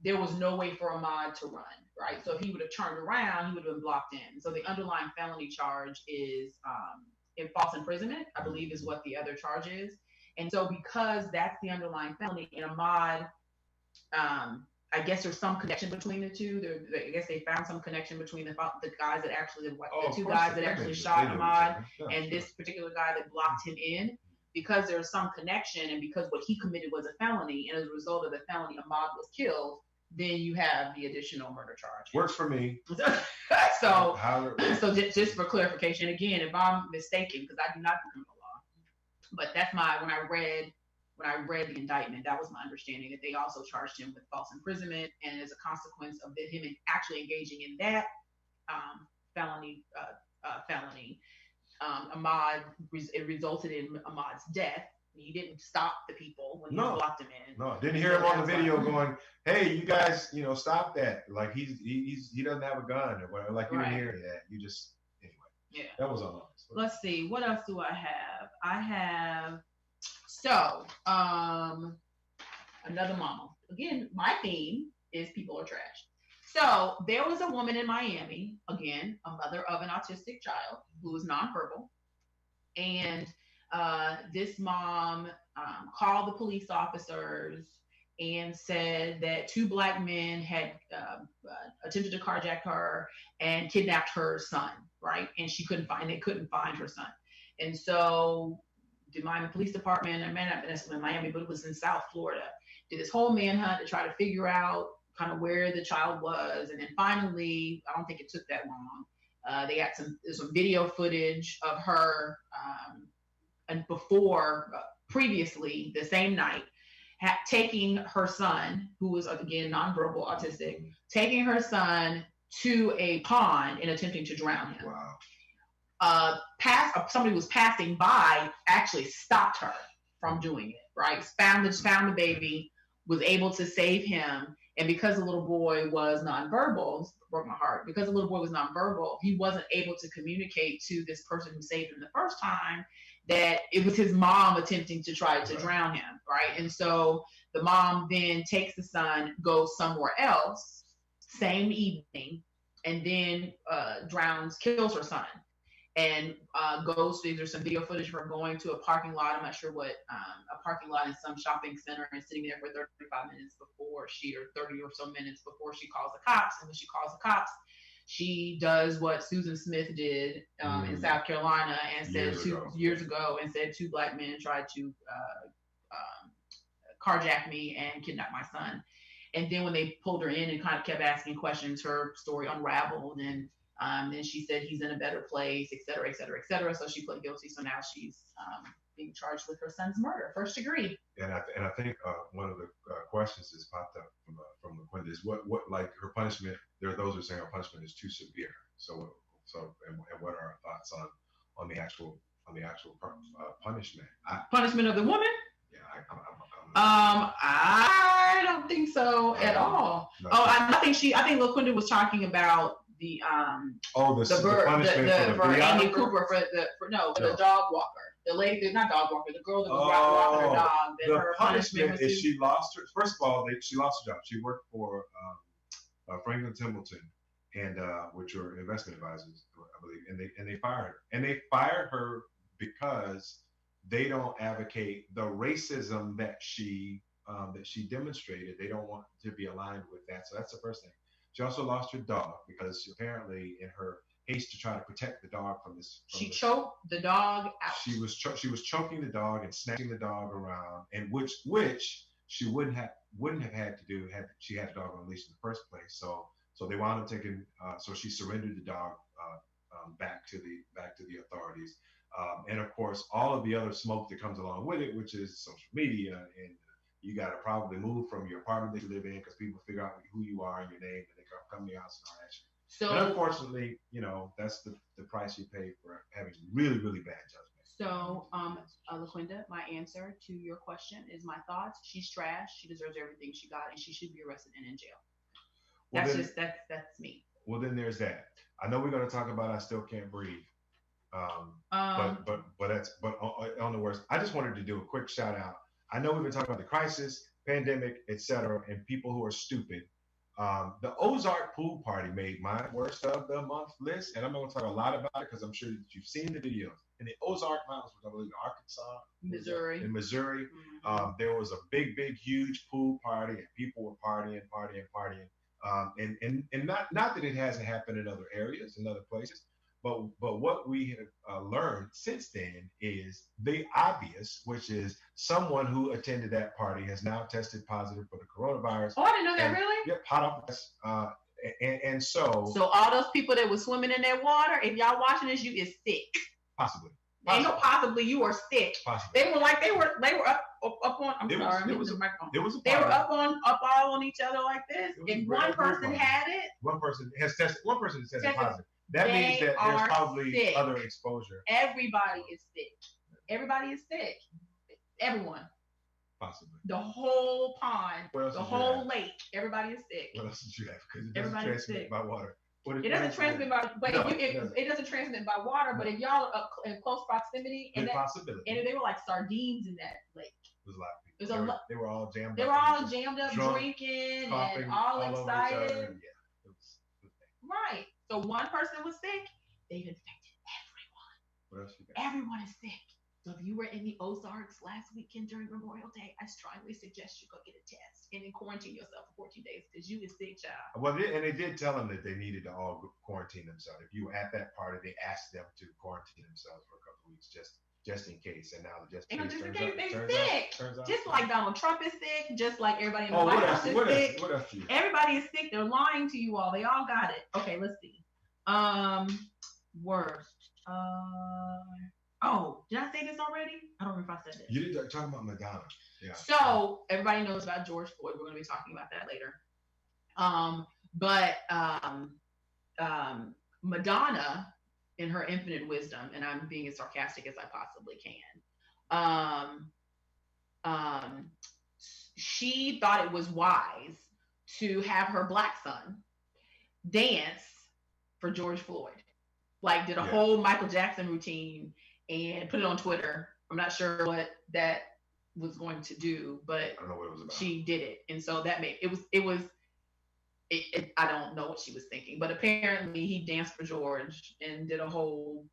there was no way for Ahmaud to run, right? So if he would have turned around, he would have been blocked in. So the underlying felony charge is in false imprisonment, I believe is what the other charge is. And so because that's the underlying felony, and Ahmaud, I guess there's some connection between the two. I guess they found some connection between the guys that actually, the two guys that actually shot Ahmaud and this particular guy that blocked him in. Because there's some connection, and because what he committed was a felony, and as a result of the felony, Ahmaud was killed, then you have the additional murder charge. Works for me. So just for clarification, again, if I'm mistaken, because I do not do criminal law, but that's when I read the indictment, that was my understanding, that they also charged him with false imprisonment, and as a consequence of him actually engaging in that felony, Ahmaud, it resulted in Ahmaud's death. He didn't stop the people when he blocked him in. No, didn't hear him on the video going, "Hey, you guys, stop that!" Like he doesn't have a gun or whatever. Like you didn't hear that. You just anyway. Yeah, that was all. Let's see, what else do I have? I have another mama. Again, my theme is people are trash. So there was a woman in Miami, again, a mother of an autistic child who was nonverbal, and this mom called the police officers and said that two black men had attempted to carjack her and kidnapped her son, right? And they couldn't find her son. And so the Miami Police Department, I may not have been in Miami, but it was in South Florida, did this whole manhunt to try to figure out kind of where the child was. And then finally, I don't think it took that long. They got some video footage of her and previously the same night, taking her son, who was again nonverbal autistic, taking her son to a pond and attempting to drown him. Wow. Somebody was passing by, actually stopped her from doing it, right? Found the baby, was able to save him. And because the little boy was nonverbal, broke my heart, because the little boy was nonverbal, he wasn't able to communicate to this person who saved him the first time that it was his mom attempting to try to drown him, right? And so the mom then takes the son, goes somewhere else, same evening, and then kills her son. and there's some video footage of her going to a parking lot. I'm not sure what, a parking lot in some shopping center, and sitting there for 35 minutes or 30 or so minutes before she calls the cops. And when she calls the cops, she does what Susan Smith did in South Carolina and said years ago, and said 2 black men tried to carjack me and kidnap my son. And then when they pulled her in and kind of kept asking questions, her story unraveled, and then she said he's in a better place, et cetera, et cetera, et cetera. So she pled guilty. So now she's being charged with her son's murder, first degree. And I think one of the questions that's popped up from LaQuinta is what like her punishment. There are those who are saying her punishment is too severe. So and what are our thoughts on the actual punishment? Punishment of the woman? Yeah, I don't think so at all. No. I think LaQuinta was talking about the punishment for Amy Cooper for the dog walker. The lady, not dog walker, the girl that was walking her dog. The her punishment is she lost her. First of all, she lost her job. She worked for Franklin Templeton, and which were investment advisors, I believe, and they fired her. And they fired her because they don't advocate the racism that she demonstrated. They don't want to be aligned with that. So that's the first thing. She also lost her dog because apparently in her haste to try to protect the dog from this, she choked the dog out. She was choking the dog and snatching the dog around, and which she wouldn't have had to do had she had the dog on a leash in the first place. So they wound up taking. So she surrendered the dog back to the authorities. And of course, all of the other smoke that comes along with it, which is social media, and you got to probably move from your apartment that you live in because people figure out who you are and your name, and they come to your house and all that shit. So, and unfortunately, that's the price you pay for having really, really bad judgment. So, LaQuinta, my answer to your question is my thoughts. She's trash. She deserves everything she got, and she should be arrested and in jail. Well, that's me. Well, then there's that. I know we're going to talk about I Still Can't Breathe. But on the worst, I just wanted to do a quick shout out. I know we've been talking about the crisis, pandemic, etc., and people who are stupid. The Ozark pool party made my worst of the month list, and I'm not going to talk a lot about it because I'm sure that you've seen the videos. In the Ozark Mountains, which I believe Arkansas, Missouri, there was a big, huge pool party, and people were partying. And not that it hasn't happened in other areas, in other places. But what we have learned since then is the obvious, which is someone who attended that party has now tested positive for the coronavirus. Oh, I didn't know that, really? Yep, hot off the press. And so all those people that were swimming in that water, if y'all watching this, you is sick. Possibly. Ain't no possibly you are sick. Possibly. They were up on. I'm sorry. They were up all on each other like this. If one person had it, one person has tested positive. That means that there's probably sick. Other exposure. Everybody is sick. Everybody is sick. Everyone. Possibly. The whole pond, the whole lake. Everybody is sick. What else did you have? Because it doesn't transmit by water. It doesn't transmit by, it doesn't transmit by water. But if y'all are up in close proximity, and they were like sardines in that lake. There's a lot of people. They were all jammed up. They were all jammed up, drinking, coughing, and all excited. Yeah, it was right. So one person was sick, they've infected everyone. What else you got? Everyone is sick. So if you were in the Ozarks last weekend during Memorial Day, I strongly suggest you go get a test and then quarantine yourself for 14 days because you is sick, child. Well, they did tell them that they needed to all quarantine themselves. If you were at that party, they asked them to quarantine themselves for a couple of weeks just in case. And now just in case they're sick. Just like Donald Trump is sick, just like everybody in the White House is sick. What else? Everybody is sick. They're lying to you all. They all got it. Okay, let's see. Worst. Did I say this already? I don't remember if I said this. You did talk about Madonna. Yeah. So everybody knows about George Floyd. We're going to be talking about that later. Madonna, in her infinite wisdom, and I'm being as sarcastic as I possibly can, she thought it was wise to have her black son dance for George Floyd. Like, did a whole Michael Jackson routine and put it on Twitter. I'm not sure what that was going to do, but I don't know what it was about. She did it. And so that made it I don't know what she was thinking, but apparently he danced for George and did a whole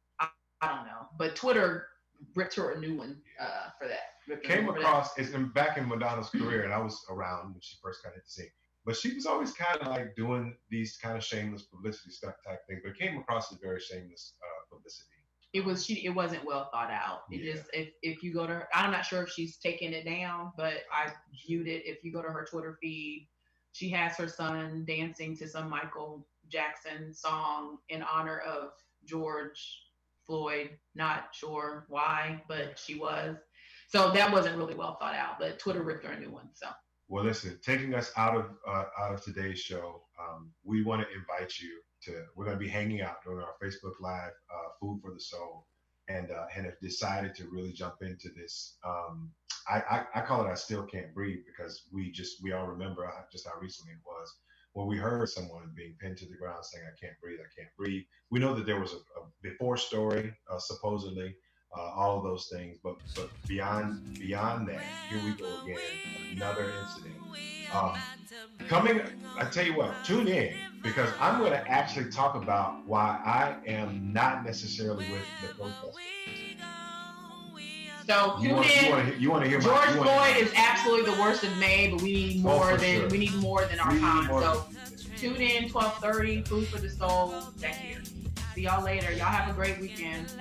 don't know. But Twitter ripped her a new one for that. Came across it's back in Madonna's career, and I was around when she first got hit the scene. But she was always kind of like doing these kind of shameless publicity stuff type thing. But it came across as very shameless publicity. It wasn't well thought out. It just if you go to her, I'm not sure if she's taken it down, but I viewed it. If you go to her Twitter feed, she has her son dancing to some Michael Jackson song in honor of George Floyd. Not sure why, but she was. So that wasn't really well thought out. But Twitter ripped her a new one. So. Well, listen, taking us out of today's show, we want to invite you to. We're going to be hanging out during our Facebook Live, Food for the Soul, and have decided to really jump into this. I call it "I Still Can't Breathe" because we all remember just how recently it was when we heard someone being pinned to the ground saying, "I can't breathe, I can't breathe." We know that there was a before story, supposedly. All of those things, but beyond that, here we go again, another incident. Coming, I tell you what, tune in because I'm going to actually talk about why I am not necessarily with the protesters. So tune in. You want to hear George Floyd is absolutely the worst of May, but we need more than our time. So tune in 12:30, Food for the Soul. Back here. See y'all later. Y'all have a great weekend.